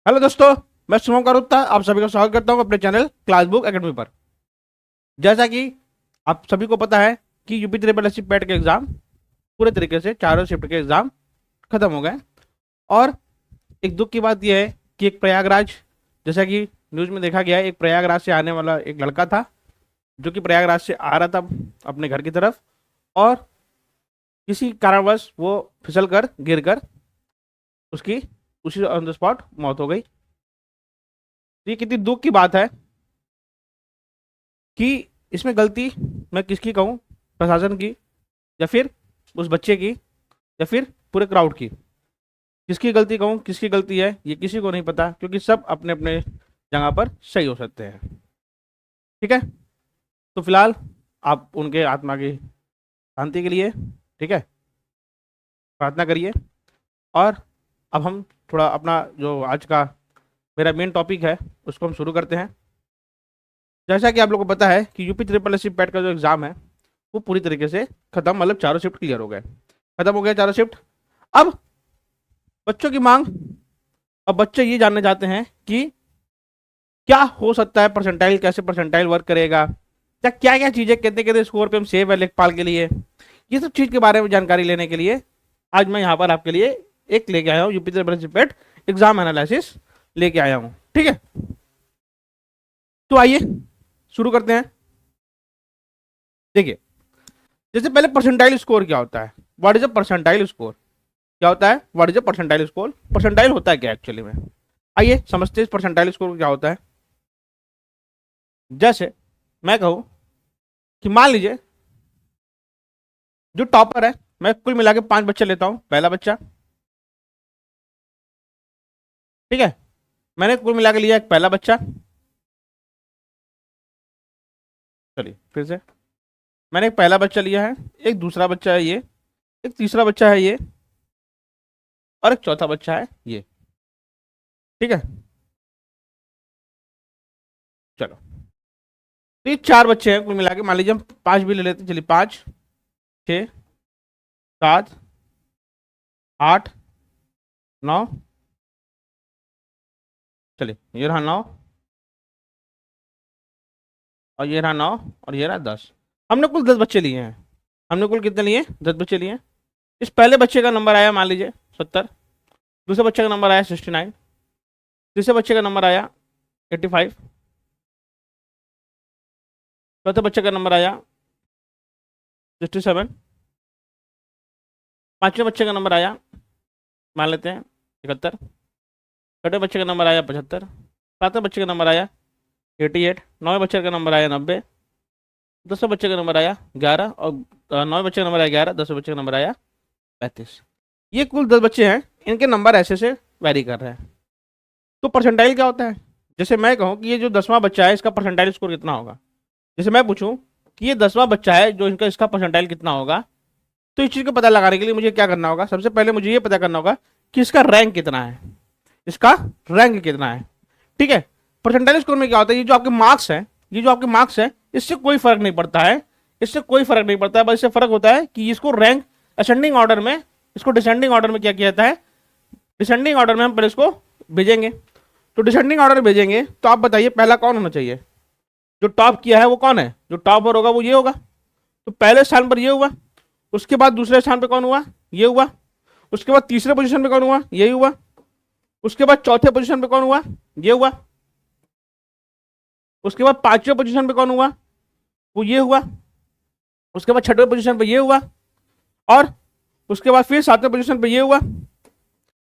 Hello दोस्तों, मैं शुभम करुत्ता आप सभी का स्वागत करता हूं अपने चैनल क्लास बुक एकेडमी पर। जैसा कि आप सभी को पता है कि यूपी ट्रिपल एससी पैट के एग्जाम पूरे तरीके से चारों शिफ्ट के एग्जाम खत्म हो गए। और एक दुख की बात यह है कि एक प्रयागराज, जैसा कि न्यूज़ में देखा गया है, एक प्रयागराज से आने वाला एक लड़का था जो कि प्रयागराज से आ रहा था अपने घर की तरफ, और किसी कारणवश वो फिसल कर गिर कर उसकी उसी ऑन द स्पॉट मौत हो गई। तो ये कितनी दुख की बात है कि इसमें गलती मैं किसकी कहूँ, प्रशासन की या फिर उस बच्चे की या फिर पूरे क्राउड की। किसकी गलती कहूँ, किसकी गलती है ये किसी को नहीं पता, क्योंकि सब अपने अपने जगह पर सही हो सकते हैं। ठीक है, तो फिलहाल आप उनके आत्मा की शांति के लिए, ठीक है, प्रार्थना करिए। और अब हम थोड़ा अपना जो आज का मेरा मेन टॉपिक है उसको हम शुरू करते हैं। जैसा कि आप लोगों को पता है कि यूपी ट्रिपल एससी पैट का जो एग्जाम है वो पूरी तरीके से खत्म, मतलब चारों शिफ्ट क्लियर हो गए, खत्म हो गया चारों शिफ्ट। अब बच्चों की मांग, अब बच्चे ये जानना चाहते हैं कि क्या हो सकता है परसेंटाइल, कैसे परसेंटाइल वर्क करेगा, या क्या क्या चीजें कितने कितने स्कोर पे हम सेव है लेखपाल के लिए, ये सब चीज के बारे में जानकारी लेने के लिए आज मैं यहाँ पर आपके लिए एक लेके आया हूँ UP triple SC PAT exam analysis लेके आया हूँ। ठीक है, तो आइए शुरू करते हैं। देखिए, जैसे पहले परसेंटाइल स्कोर क्या होता है, what is a percentile score, क्या होता है, what is a percentile score, percentile होता है क्या एक्चुअली में। आइए समझते हैं परसेंटाइल स्कोर क्या होता है। जैसे मैं कहूं कि मान लीजिए जो टॉपर है, मैं कुल मिला के 5 बच्चे लेता हूं, पहला बच्चा, ठीक है, मैंने कुल मिला के लिया एक पहला बच्चा, चलिए फिर से, मैंने एक पहला बच्चा लिया है, एक दूसरा बच्चा है ये, एक तीसरा बच्चा है ये, और एक चौथा बच्चा है ये। ठीक है, चलो, तो ये 4 बच्चे हैं कुल मिला के, मान लीजिए हम 5 भी ले लेते हैं, चलिए 5, 6, 7, 8, 9, चलिए ये रहा 9, और ये रहा 9, और ये रहा 10। हमने कुल 10 बच्चे लिए हैं। हमने कुल कितने लिए, 10 बच्चे लिए हैं। इस पहले बच्चे का नंबर आया मान लीजिए 70, दूसरे बच्चे का नंबर आया 69, तीसरे बच्चे का नंबर आया 85, चौथे बच्चे का नंबर आया 67, पांचवें बच्चे का नंबर आया मान लेते हैं 71, छठे बच्चे का नंबर आया 75, सातवें बच्चे का नंबर आया 88, नौवें बच्चे का नंबर आया 90, 10वें बच्चे का नंबर आया 11, और 9वें बच्चे का नंबर आया 11, 10वें बच्चे का नंबर आया 35। ये कुल 10 बच्चे हैं, इनके नंबर ऐसे से वैरी कर रहे हैं। तो परसेंटाइल क्या होता है, जैसे मैं कहूँ कि ये जो 10वां बच्चा है इसका परसेंटाइल स्कोर कितना होगा, जैसे मैं पूछूं कि ये 10वां बच्चा है जो इनका, इसका परसेंटाइल कितना होगा, तो इस चीज़ को पता लगाने के लिए मुझे क्या करना होगा, सबसे पहले मुझे ये पता करना होगा कि इसका रैंक कितना है, इसका रैंक कितना है। ठीक है, परसेंटाइल स्कोर में क्या होता है, ये जो आपके मार्क्स हैं, ये जो आपके मार्क्स हैं इससे कोई फर्क नहीं पड़ता है, इससे कोई फर्क नहीं पड़ता है, बस इससे फर्क होता है कि इसको रैंक असेंडिंग ऑर्डर में, इसको डिसेंडिंग ऑर्डर में क्या किया जाता है, डिसेंडिंग ऑर्डर में हम पहले इसको भेजेंगे। तो डिसेंडिंग ऑर्डर भेजेंगे तो आप बताइए पहला कौन होना चाहिए, जो टॉप किया है वो कौन है, जो टॉपर होगा वो ये होगा। तो पहले स्थान पर ये हुआ, उसके बाद दूसरे स्थान पर कौन हुआ, ये हुआ, उसके बाद तीसरे पोजीशन पे कौन हुआ, यही हुआ, उसके बाद चौथे पोजीशन पे कौन हुआ, ये हुआ, उसके बाद 5वें पोजीशन पे कौन हुआ, वो ये हुआ, उसके बाद 6वें पोजीशन पे ये हुआ, और उसके बाद फिर 7वें पोजीशन पे ये हुआ,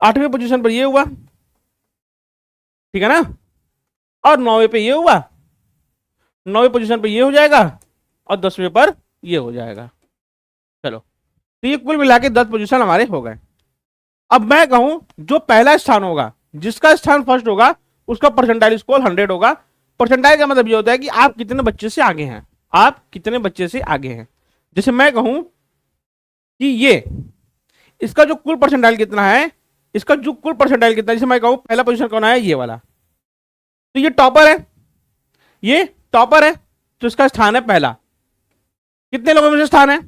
8वें पोजीशन पर ये हुआ, ठीक है ना, और 9वें पे ये हुआ, 9वें पोजीशन पे ये हो जाएगा, और 10वें पर ये हो जाएगा। चलो, तो ये कुल मिला के 10 पोजीशन हमारे हो गए। अब मैं कहूं जो पहला स्थान होगा, जिसका स्थान फर्स्ट होगा, उसका परसेंटाइल स्कोर 100 होगा। परसेंटाइल का मतलब ये होता है कि आप कितने बच्चे से आगे हैं, आप कितने बच्चे से आगे हैं। जैसे मैं कहूं कि ये, इसका जो कुल परसेंटाइल कितना है, इसका जो कुल परसेंटाइल कितना है, जैसे मैं कहूं पहला पोजीशन कौन आया, ये वाला, तो ये टॉपर है, ये टॉपर है, तो इसका स्थान है पहला। कितने लोगों में से स्थान है,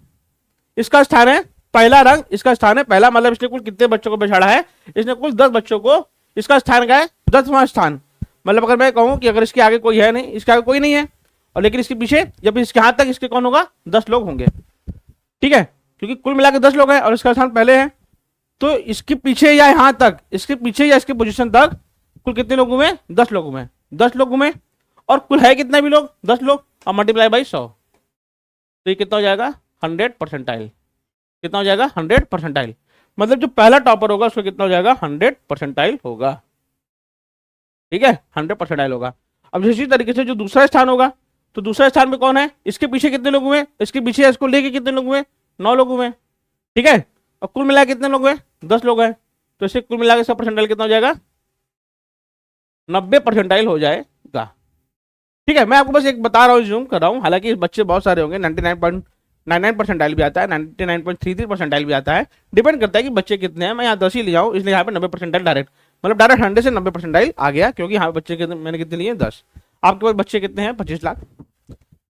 इसका स्थान है पहला रंग, इसका स्थान है पहला, मतलब इसने कुल कितने बच्चों को बिछाड़ा है, इसने कुल 10 बच्चों को, इसका स्थान क्या है 10वां स्थान, मतलब अगर मैं कहूँ कि अगर इसके आगे कोई है नहीं, इसके आगे कोई नहीं है, और लेकिन इसके पीछे जब इसके हाथ तक इसके कौन होगा, 10 लोग होंगे, ठीक है, क्योंकि कुल मिलाकर 10 लोग हैं और इसका स्थान पहले है, तो इसके पीछे या यहाँ तक, इसके पीछे या इसके पोजीशन तक कुल कितने लोग घूमे, 10 लोग घूमे, 10 लोग घूमे, और कुल है कितने भी लोग, 10 लोग, और मल्टीप्लाई बाई 100, तो ये कितना हो जाएगा, 100 परसेंटाइल। कितना हो जाएगा, 100 परसेंटाइल। मतलब जो पहला टॉपर होगा उसको कितना हो जाएगा, 100 परसेंटाइल होगा, ठीक है, 100 परसेंटाइल होगा। अब इसी तरीके से जो दूसरा स्थान होगा, तो दूसरा स्थान में कौन है, इसके पीछे कितने लोग हुए, इसके पीछे इसको लेके कितने लोग हुए, 9 लोग हुए, ठीक है, और कुल मिला कितने लोग हुए, 10 लोग हैं, तो इसे कुल मिला के इसका परसेंटाइल कितना हो जाएगा, 90 परसेंटाइल हो जाएगा, ठीक है। मैं आपको बस एक बता रहा हूँ, जूम कर रहा हूँ, हालांकि बच्चे बहुत सारे होंगे, 99.99 परसेंटाइल भी आता है, 99.33 परसेंटाइल भी आता है, डिपेंड करता है कि बच्चे कितने हैं। मैं यहाँ 10 ही लिया हूँ, इसलिए यहाँ पे 90 परसेंटाइल डायरेक्ट, मतलब डायरेक्ट 100 से 90 परसेंटाइल आ गया, क्योंकि यहाँ पे बच्चे कितने, मैंने कितने लिए, 10। आपके पास बच्चे कितने हैं, 25 लाख।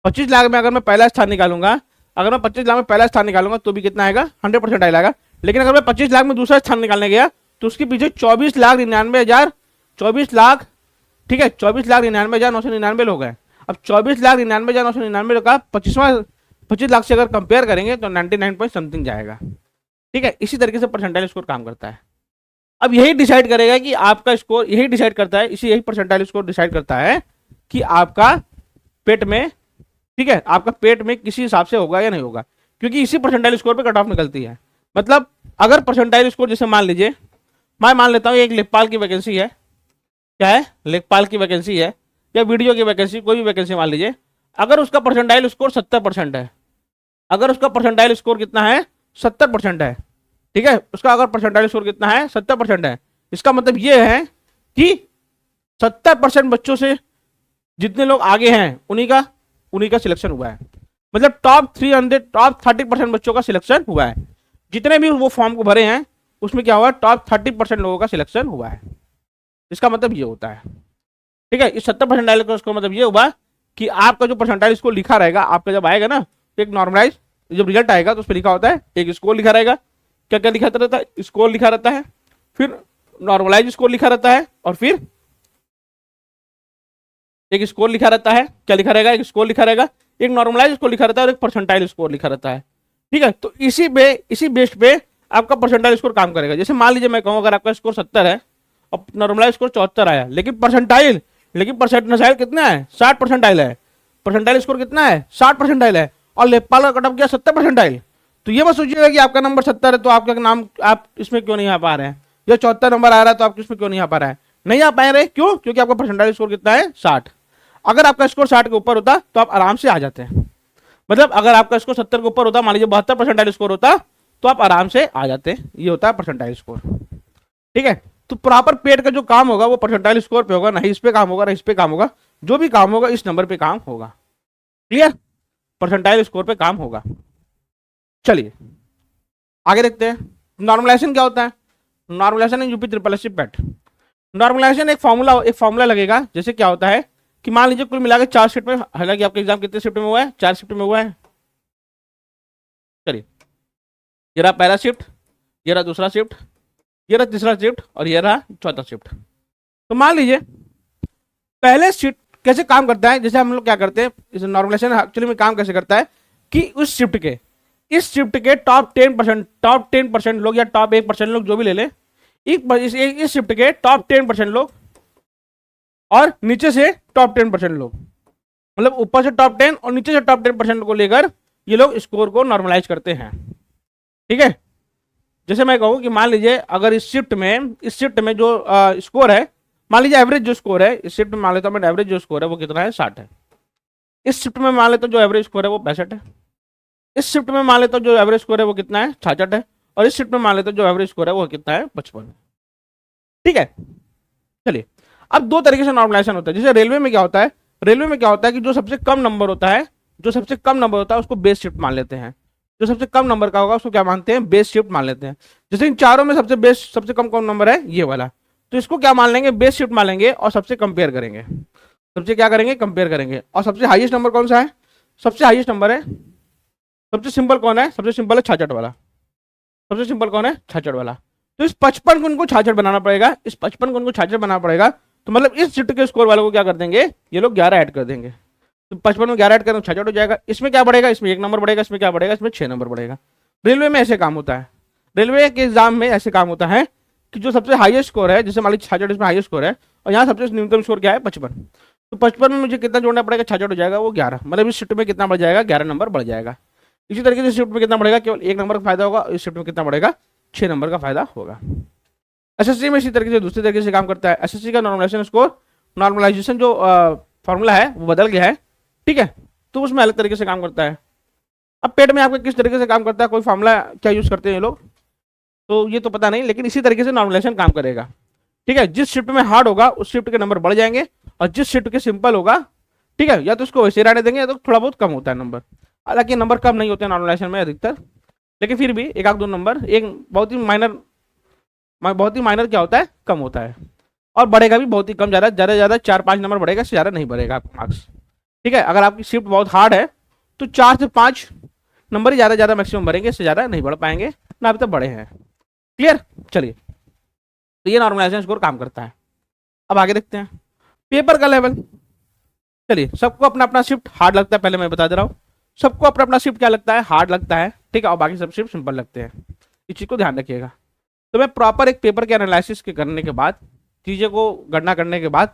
25 लाख में अगर मैं पहला स्थान निकालूंगा, अगर मैं 25 लाख में पहला स्थान निकालूंगा तो भी कितना आएगा, 100 परसेंटाइल आएगा। लेकिन अगर मैं 25 लाख में दूसरा स्थान निकालने गया तो उसके पीछे 24,99,000, 24 लाख, ठीक है, 24,99,999 लोग हैं। अब 24,99,999 का 25 लाख से अगर कंपेयर करेंगे तो 99 पॉइंट समथिंग जाएगा, ठीक है। इसी तरीके से परसेंटाइल स्कोर काम करता है। अब यही डिसाइड करेगा कि आपका स्कोर, यही डिसाइड करता है, यही परसेंटाइल स्कोर डिसाइड करता है कि आपका पेट में, ठीक है, आपका पेट में किसी हिसाब से होगा या नहीं होगा, क्योंकि इसी परसेंटाइल स्कोर पे कट ऑफ निकलती है। मतलब अगर परसेंटाइल स्कोर, जैसे मान लीजिए, मैं मान लेता हूँ एक लेखपाल की वैकेंसी है, क्या है, लेखपाल की वैकेंसी है, या वीडियो की वैकेंसी, कोई भी वैकेंसी मान लीजिए, अगर उसका परसेंटाइल स्कोर 70% है, अगर उसका परसेंटाइल स्कोर कितना है, 70% है, ठीक है, उसका अगर परसेंटाइल स्कोर कितना है, 70% है, इसका मतलब ये है कि 70% बच्चों से जितने लोग आगे हैं उन्हीं का सिलेक्शन हुआ है। मतलब टॉप 30% बच्चों का सिलेक्शन हुआ है, जितने भी वो फॉर्म को भरे हैं उसमें क्या हुआ, टॉप 30% लोगों का सिलेक्शन हुआ है। इसका मतलब ये होता है, ठीक है, इस 70% का उसका मतलब ये हुआ कि आपका जो परसेंटाइल स्कोर लिखा रहेगा, आपका जब आएगा ना, एक नॉर्मलाइज जब रिजल्ट आएगा तो उस पर लिखा होता है, एक स्कोर लिखा रहेगा, क्या क्या लिखा रहता है, स्कोर लिखा रहता है, फिर नॉर्मलाइज स्कोर लिखा रहता है, और फिर एक स्कोर लिखा रहता है, क्या लिखा रहेगा, एक स्कोर लिखा रहेगा, एक नॉर्मलाइज स्कोर लिखा रहता है, और एक परसेंटाइल स्कोर लिखा रहता है, ठीक है। तो इसी बेस्ड पे आपका परसेंटाइल स्कोर काम करेगा। जैसे मान लीजिए मैं कहूँ अगर आपका स्कोर 70 है और नॉर्मलाइज स्कोर 74 आया, लेकिन परसेंटाइल कितना है, 60 परसेंटाइल है, परसेंटाइल स्कोर कितना है, 60 परसेंटाइल है, और लेखपाल का कट ऑफ किया 70 परसेंटाइल, तो ये मत सोचिएगा कि आपका नंबर 70 है तो आपका नाम, आप इसमें क्यों नहीं आ पा रहे हैं, या 74 नंबर आ रहा है तो आप इसमें क्यों नहीं आ पा रहा है, नहीं आ पा रहे, क्यों, क्योंकि आपका परसेंटाइल स्कोर कितना है, 60। अगर आपका स्कोर 60 के ऊपर होता तो आप आराम से आ जाते हैं, मतलब अगर आपका स्कोर 70 के ऊपर होता, मान लीजिए 72 परसेंटाइल स्कोर होता, तो आप आराम से आ जाते, ये होता है परसेंटाइल स्कोर, ठीक है। तो प्रॉपर पेट का जो काम होगा वो परसेंटाइल स्कोर पे होगा, नहीं इस पे काम होगा, नहीं इस पे काम होगा, जो भी काम होगा इस नंबर पे काम होगा, क्लियर, परसेंटाइल स्कोर पे काम होगा। चलिए आगे देखते हैं, नॉर्मलाइजेशन क्या होता है। नॉर्मलाइजेशन यूपी ट्रिपल एस पेट, नॉर्मलाइजेशन एक फॉर्मूला लगेगा, जैसे क्या होता है कि मान लीजिए कुल मिलाकर 4 शिफ्ट में, हालांकि आपका एग्जाम कितने शिफ्ट में हुआ है, 4 शिफ्ट में हुआ है। चलिए ये रहा पहला शिफ्ट, ये रहा दूसरा शिफ्ट, ये रहा तीसरा शिफ्ट, और ये रहा चौथा शिफ्ट। तो मान लीजिए पहले शिफ्ट कैसे काम करता है, जैसे हम लोग क्या करते हैं, इस नॉर्मलाइजेशन एक्चुअली में काम कैसे करता है कि उस शिफ्ट के, इस शिफ्ट के टॉप 10% लोग या टॉप 1% लोग जो भी ले ले, इस शिफ्ट के टॉप 10% लोग और नीचे से टॉप 10% लोग, मतलब ऊपर से टॉप 10 और नीचे से टॉप 10% को लेकर ये लोग स्कोर को नॉर्मलाइज करते हैं, ठीक है। जैसे मैं कहूँ कि मान लीजिए अगर इस शिफ्ट में जो स्कोर है, मान लीजिए एवरेज जो स्कोर है इस शिफ्ट में, मान लेता हूँ मैं एवरेज जो स्कोर है वो कितना है, 60 है। इस शिफ्ट में मान लेता हूँ जो एवरेज स्कोर है वो 65 है। इस शिफ्ट में मान लेता हूँ जो एवरेज स्कोर है वो कितना है, 66 है। और इस शिफ्ट में मान लेता हूँ जो एवरेज स्कोर है वो कितना है, 55 है, ठीक है। चलिए अब दो तरीके से नॉर्मलाइजेशन होता है। जैसे रेलवे में क्या होता है, कि जो सबसे कम नंबर होता है उसको बेस शिफ्ट मान लेते हैं, जो सबसे कम नंबर का होगा उसको क्या मानते हैं, बेस शिफ्ट मान लेते हैं। जैसे इन चारों में सबसे कम कौन नंबर है, ये वाला, तो इसको क्या मान लेंगे, बेस शिफ्ट मान लेंगे, और सबसे कंपेयर करेंगे, सबसे क्या करेंगे, कंपेयर करेंगे। और सबसे हाईएस्ट नंबर कौन सा है, सबसे हाईएस्ट नंबर है, सबसे सिंपल कौन है, सबसे सिंपल है 66 वाला, सबसे सिंपल कौन है, 66 वाला। तो इस 55 को उनको 66 बनाना पड़ेगा, इस 55 को उनको 66 बनाना पड़ेगा, तो मतलब इस शिफ्ट के स्कोर वालों को क्या कर देंगे, ये लोग 11 ऐड कर देंगे। तो 55 में 11 ऐड करें 66 हो जाएगा। इसमें क्या बढ़ेगा, इसमें 1 नंबर बढ़ेगा, इसमें क्या बढ़ेगा, इसमें 6 नंबर बढ़ेगा। रेलवे में ऐसे काम होता है, रेलवे के एग्जाम में ऐसे काम होता है कि जो सबसे हाईएस्ट स्कोर है, जैसे मान लीजिए 66 इसमें हाईएस्ट स्कोर है और यहाँ सबसे न्यूनतम स्कोर क्या है 55, तो 55 में मुझे कितना जोड़ना पड़ेगा, 66 हो जाएगा, वो 11, मतलब इस शिफ्ट में कितना बढ़ जाएगा, 11 नंबर बढ़ जाएगा। इसी तरीके से शिफ्ट में कितना बढ़ेगा, केवल 1 नंबर का फायदा होगा, इस शिफ्ट में कितना बढ़ेगा, 6 नंबर का फायदा होगा। एसएससी में इसी तरीके से दूसरे तरीके से काम करता है। एसएससी का नॉर्मलाइजेशन स्कोर, नॉर्मलाइजेशन जो फॉर्मूला है वो बदल गया है, ठीक है, तो उसमें अलग तरीके से काम करता है। अब पेट में आपके किस तरीके से काम करता है, कोई फॉर्मूला क्या यूज करते हैं ये लोग, तो ये तो पता नहीं, लेकिन इसी तरीके से नॉर्मलाइजेशन काम करेगा, ठीक है। जिस शिफ्ट में हार्ड होगा उस शिफ्ट के नंबर बढ़ जाएंगे, और जिस शिफ्ट के सिंपल होगा, ठीक है, या तो उसको वैसे रहने देंगे या तो थोड़ा बहुत कम होता है नंबर। हालांकि नंबर कम नहीं होते नॉर्मलाइजेशन में अधिकतर, लेकिन फिर भी एक आध दो नंबर, एक बहुत ही माइनर क्या होता है, कम होता है, और बढ़ेगा भी बहुत ही कम, ज़्यादा 4-5 नंबर बढ़ेगा, इससे ज़्यादा नहीं बढ़ेगा आपका मार्क्स, ठीक है। अगर आपकी शिफ्ट बहुत हार्ड है तो 4 से 5 नंबर ही ज़्यादा मैक्सिमम बढ़ेंगे, इससे ज़्यादा नहीं बढ़ पाएंगे, ना अभी तक बढ़े हैं। क्लियर, चलिए, तो ये नॉर्मलाइजेशन स्कोर काम करता है। अब आगे देखते हैं पेपर का लेवल। चलिए, सबको अपना अपना शिफ्ट हार्ड लगता है, पहले मैं बता दे रहा हूँ, सबको अपना अपना शिफ्ट क्या लगता है, हार्ड लगता है, ठीक है, और बाकी सब शिफ्ट सिंपल लगते हैं, इस चीज़ को ध्यान रखिएगा। तो मैं प्रॉपर एक पेपर के एनालिसिस के करने के बाद, चीज़ों को गणना करने के बाद,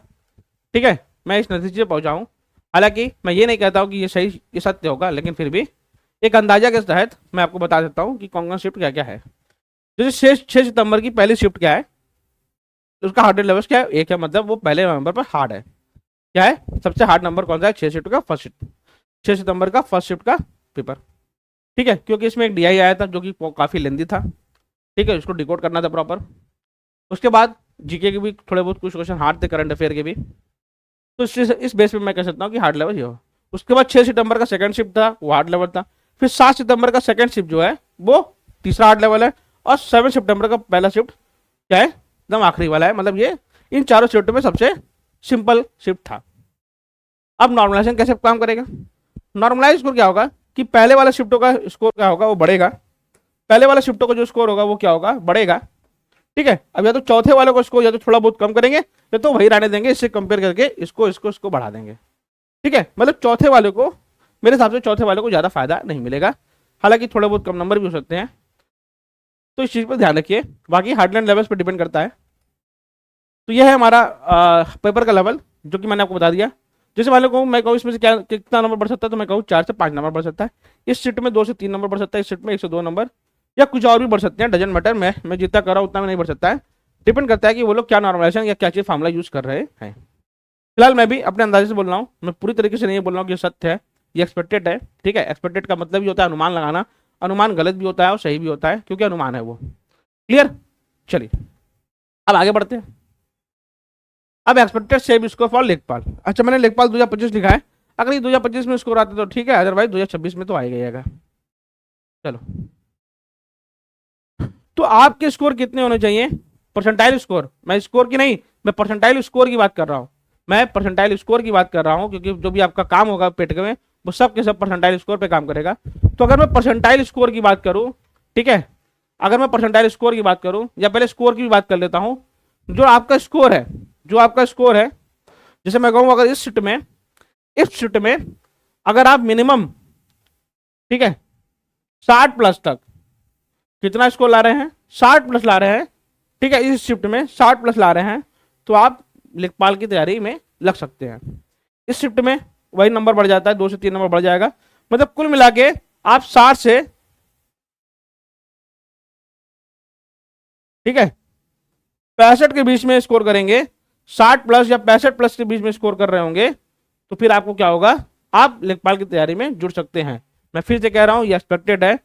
ठीक है, मैं इस नतीजे पर पहुँचा हूँ। हालांकि मैं ये नहीं कहता हूँ कि ये सही, ये सत्य होगा, लेकिन फिर भी एक अंदाजा के तहत मैं आपको बता देता हूँ कि कौन कौन शिफ्ट क्या क्या है। जैसे 6 सितंबर की पहली शिफ्ट क्या है, उसका हार्ड लेवल क्या है, एक है, मतलब वो पहले नंबर पर हार्ड है। क्या है सबसे हार्ड नंबर कौन सा है, 6 शिफ्ट का फर्स्ट शिफ्ट, 6 सितंबर का फर्स्ट शिफ्ट का पेपर, ठीक है, क्योंकि इसमें एक डीआई आया था जो कि काफ़ी लेंदी था, ठीक है, उसको डिकोड करना था प्रॉपर। उसके बाद जीके के भी थोड़े बहुत कुछ क्वेश्चन हार्ड थे, करंट अफेयर के भी, तो इस बेस पे मैं कह सकता हूँ कि हार्ड लेवल ये हो। उसके बाद 6 सितंबर का सेकंड शिफ्ट था, वो हार्ड लेवल था। फिर 7 सितंबर का सेकंड शिफ्ट जो है वो तीसरा हार्ड लेवल है, और 7 सितंबर का पहला शिफ्ट क्या है, एकदम आखिरी वाला है, मतलब ये इन चारों शिफ्ट में सबसे सिंपल शिफ्ट था। अब नॉर्मलाइजेशन कैसे काम करेगा, नॉर्मलाइज स्कोर क्या होगा कि पहले वाला शिफ्टों का स्कोर क्या होगा, वो बढ़ेगा, पहले वाला शिफ्टों का जो स्कोर होगा वो क्या होगा, बढ़ेगा, ठीक है। अब या तो चौथे वाले को स्कोर या तो थोड़ा बहुत कम करेंगे, या तो वही रहने देंगे, इससे कंपेयर करके इसको बढ़ा देंगे, ठीक है। मतलब चौथे वाले को, मेरे हिसाब से चौथे वाले को ज्यादा फायदा नहीं मिलेगा, हालांकि थोड़े बहुत कम नंबर भी हो सकते हैं, तो इस चीज पर ध्यान रखिए। बाकी हार्डलाइन लेवल्स पर डिपेंड करता है। तो यह है हमारा पेपर का लेवल, जो कि मैंने आपको बता दिया। जैसे मान लो मैं कहूँ इसमें से क्या कितना नंबर बढ़ सकता है, तो मैं कहूँ 4 से 5 नंबर बढ़ सकता है, इस सीट में 2 से 3 नंबर बढ़ सकता है, इस सीट में 1 से 2 नंबर, या कुछ और भी बढ़ सकते हैं, डजन मैटर। मैं जितना कर रहा हूँ उतना में नहीं बढ़ सकता है, डिपेंड करता है कि वो लोग क्या नॉर्मलाइजेशन या क्या चीज़ फार्मूला यूज कर रहे हैं। फिलहाल मैं भी अपने अंदाजे से बोल रहा हूँ, मैं पूरी तरीके से नहीं बोल रहा हूँ कि सत्य है, ये एक्सपेक्टेड है, ठीक है। एक्सपेक्टेड का मतलब ये होता है अनुमान लगाना, अनुमान गलत भी होता है और सही भी होता है, क्योंकि अनुमान है वो। क्लियर, चलिए अब आगे बढ़ते हैं। अब एक्सपेक्टेड सेम स्कोर फॉर लेखपाल। अच्छा, मैंने लेखपाल 2025 लिखा है, अगर ये 2025 में स्कोर आता तो ठीक है, अदरवाइज 2026 में तो आएगा ही आएगा। चलो, तो आपके स्कोर कितने होने चाहिए, परसेंटाइल स्कोर, मैं स्कोर की नहीं, मैं परसेंटाइल स्कोर की बात कर रहा हूँ, मैं परसेंटाइल स्कोर की बात कर रहा हूँ, क्योंकि जो भी आपका काम होगा पेट में वो सब के सब परसेंटाइल स्कोर पे काम करेगा। तो अगर मैं परसेंटाइल स्कोर की बात करूँ, ठीक है, अगर मैं परसेंटाइल स्कोर की बात करूँ, या पहले स्कोर की भी बात कर लेता हूँ, जो आपका स्कोर है, जो आपका स्कोर है, जैसे मैं कहूँ अगर इस शिफ्ट में अगर आप मिनिमम, ठीक है, 60 प्लस तक कितना स्कोर ला रहे हैं, 60 प्लस ला रहे हैं, ठीक है, इस शिफ्ट में 60 प्लस ला रहे हैं, तो आप लेखपाल की तैयारी में लग सकते हैं। इस शिफ्ट में वही नंबर बढ़ जाता है, 2 से 3 नंबर बढ़ जाएगा, मतलब कुल मिला के आप 60 से, ठीक है, 65 के बीच में स्कोर करेंगे, 60 प्लस या 65 प्लस के बीच में स्कोर कर रहे होंगे, तो फिर आपको क्या होगा, आप लेखपाल की तैयारी में जुड़ सकते हैं। मैं फिर से कह रहा हूं, ये एक्सपेक्टेड है,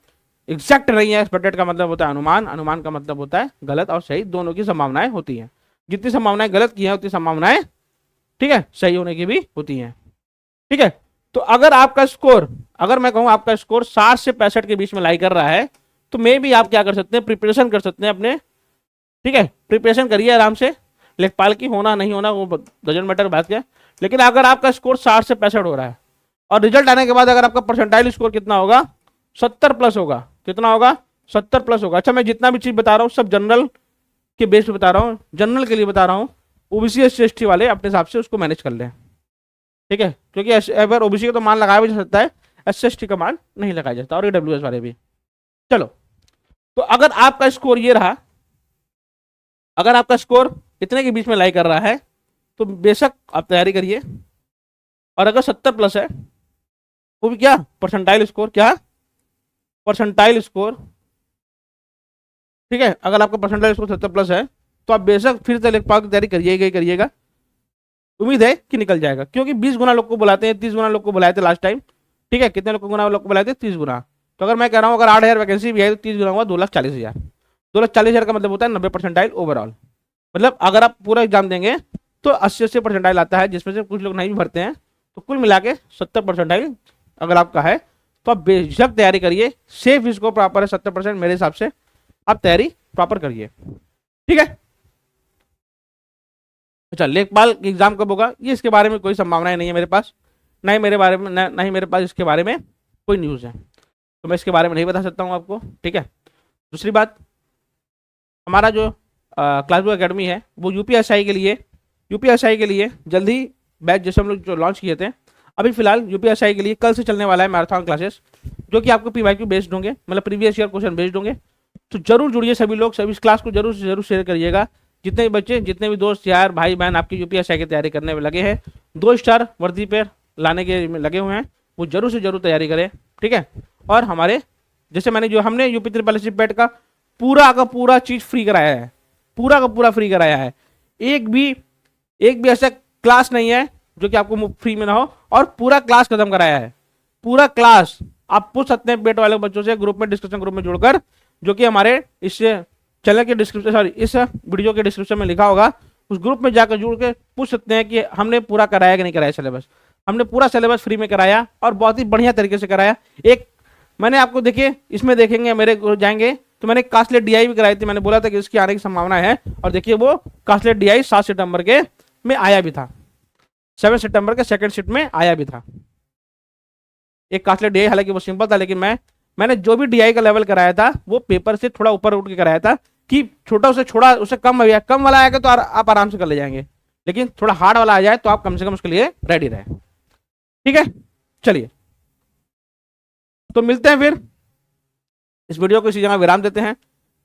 एग्जैक्ट नहीं है। एक्सपेक्टेड का मतलब होता है अनुमान, अनुमान का मतलब होता है गलत और सही दोनों की संभावनाएं होती हैं। जितनी संभावनाएं गलत की हैं उतनी संभावनाएं, ठीक है, सही होने की भी होती हैं, ठीक है। तो अगर आपका स्कोर, अगर मैं कहूं आपका स्कोर 60 से 65 के बीच में लाई कर रहा है, तो मे भी आप क्या कर सकते हैं, प्रिपरेशन कर सकते हैं अपने, ठीक है, प्रिपरेशन करिए आराम से। लेखपाल की होना नहीं होना वो डजंट मैटर, बात क्या। लेकिन अगर आपका स्कोर 60 से 65 हो रहा है और रिजल्ट आने के बाद अगर आपका परसेंटाइल स्कोर कितना होगा, 70 प्लस होगा, कितना होगा, 70 प्लस होगा। अच्छा, मैं जितना भी चीज बता रहा हूँ सब जनरल के बेस पे बता रहा हूँ, जनरल के लिए बता रहा हूँ, ओबीसी SC ST वाले अपने हिसाब से उसको मैनेज कर लें, ठीक है, क्योंकि अगर ओबीसी का तो मान लगाया भी जा सकता है, SC ST का मान नहीं लगाया जाता, और AWS वाले भी। चलो, तो अगर आपका स्कोर ये रहा, अगर आपका स्कोर इतने के बीच में लाई कर रहा है तो बेशक आप तैयारी करिए। और अगर 70+ है, वो भी क्या परसेंटाइल स्कोर, क्या परसेंटाइल स्कोर, ठीक है, अगर आपका परसेंटाइल स्कोर 70+ है तो आप बेशक फिर से लिख पाओ की तैयारी करिएगा ही करिएगा। उम्मीद है कि निकल जाएगा, क्योंकि 20 गुना लोग को बुलाते हैं, 30 गुना लोग को बुलाए थे लास्ट टाइम, ठीक है, कितने लोग को बुलाए थे 30 गुना। तो अगर मैं कह रहा हूँ अगर 8,000 वैकेंसी भी है तो 30 गुना हुआ 2,40,000। 2,40,000 का मतलब होता है 90 परसेंटाइल ओवरऑल। मतलब अगर आप पूरा एग्जाम देंगे तो 80 परसेंटाइल आता है, जिसमें से कुछ लोग नहीं भी भरते हैं, तो कुल मिला के 70 परसेंटाइल अगर आपका है तो आप बेशक तैयारी करिए। सेफ इसको प्रॉपर है 70% मेरे हिसाब से, आप तैयारी प्रॉपर करिए, ठीक है। अच्छा, लेखपाल एग्जाम कब होगा, ये इसके बारे में कोई संभावना नहीं है मेरे पास, ना ही मेरे बारे में ना ही मेरे पास इसके बारे में कोई न्यूज़ है, तो मैं इसके बारे में नहीं बता सकता हूँ आपको, ठीक है। दूसरी बात, हमारा जो क्लासबुक एकेडमी है वो यूपीएसआई के लिए जल्द ही बैच जैसे हम लोग जो लॉन्च किए थे, अभी फिलहाल यूपीएसआई के लिए कल से चलने वाला है मैराथन क्लासेस, जो कि आपको PYQ बेस्ड होंगे, मतलब प्रीवियस ईयर क्वेश्चन बेस्ड होंगे। तो जरूर जुड़िए सभी लोग, सभी इस क्लास को जरूर से जरूर शेयर करिएगा। जितने भी बच्चे, जितने भी दोस्त यार भाई बहन आपकी यूपीएसआई की तैयारी करने में लगे हैं, 2 स्टार वर्दी पे लाने के लगे हुए हैं, वो जरूर से जरूर तैयारी करें, ठीक है। और हमारे जैसे हमने यूपी ट्रिपल पेट का पूरा चीज फ्री कराया है, पूरा का पूरा फ्री कराया है। एक भी ऐसा क्लास नहीं है जो कि आपको फ्री में ना हो, और पूरा क्लास खत्म कराया है, पूरा क्लास। आप पूछ सकते हैं पेट वाले बच्चों से ग्रुप में, डिस्कशन ग्रुप में जुड़कर, जो कि हमारे इस चैनल के डिस्क्रिप्शन, सॉरी इस वीडियो के डिस्क्रिप्शन में लिखा होगा, उस ग्रुप में जाकर जुड़ के पूछ सकते हैं कि हमने पूरा कराया कि नहीं कराया सिलेबस। हमने पूरा सिलेबस फ्री में कराया और बहुत ही बढ़िया तरीके से कराया। एक मैंने आपको देखिए इसमें देखेंगे, मेरे जाएंगे तो मैंने कास्टलेट DI भी कराई थी, मैंने बोला था कि इसकी आने की संभावना है, और देखिए वो कास्टलेट DI 7 सितंबर के में आया भी था, 7 सितंबर के सेकंड शिफ्ट में आया भी था एक कास्टलेट DI। हालांकि वो सिंपल था, लेकिन मैंने जो भी DI का लेवल कराया था वो पेपर से थोड़ा ऊपर उठ के कराया था, कि छोटा उससे कम वाला आएगा तो आप आराम से कर ले जाएंगे, लेकिन थोड़ा हार्ड वाला आ जाए तो आप कम से कम उसके लिए रेडी रहे, ठीक है। चलिए, तो मिलते हैं फिर, इस वीडियो को इसी जगह विराम देते हैं।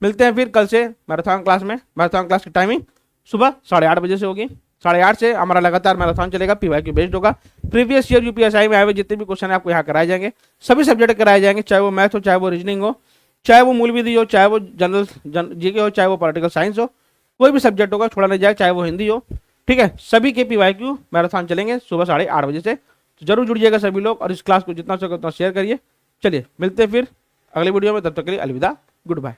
मिलते हैं फिर कल से मैराथन क्लास में। मैराथन क्लास की टाइमिंग सुबह 8:30 बजे से होगी, 8:30 से हमारा लगातार मैराथन चलेगा, PYQ बेस्ड होगा। प्रीवियस ईयर यूपीएसआई में आए हुए जितने भी क्वेश्चन आपको यहाँ कराए जाएंगे, सभी सब्जेक्ट कराए जाएंगे, चाहे वो मैथ हो, चाहे वो रीजनिंग हो, चाहे वो मूल विधि हो, चाहे वो जनरल जीके हो, चाहे वो पॉलिटिकल साइंस हो, कोई भी सब्जेक्ट होगा छोड़ा नहीं जाए, चाहे वो हिंदी हो, ठीक है। सभी के PYQ मैराथन चलेंगे सुबह 8:30 बजे से, तो जरूर जुड़िएगा सभी लोग, और इस क्लास को जितना सके उतना शेयर करिए। चलिए, मिलते हैं फिर अगले वीडियो में, तब तक के लिए अलविदा, गुड बाय।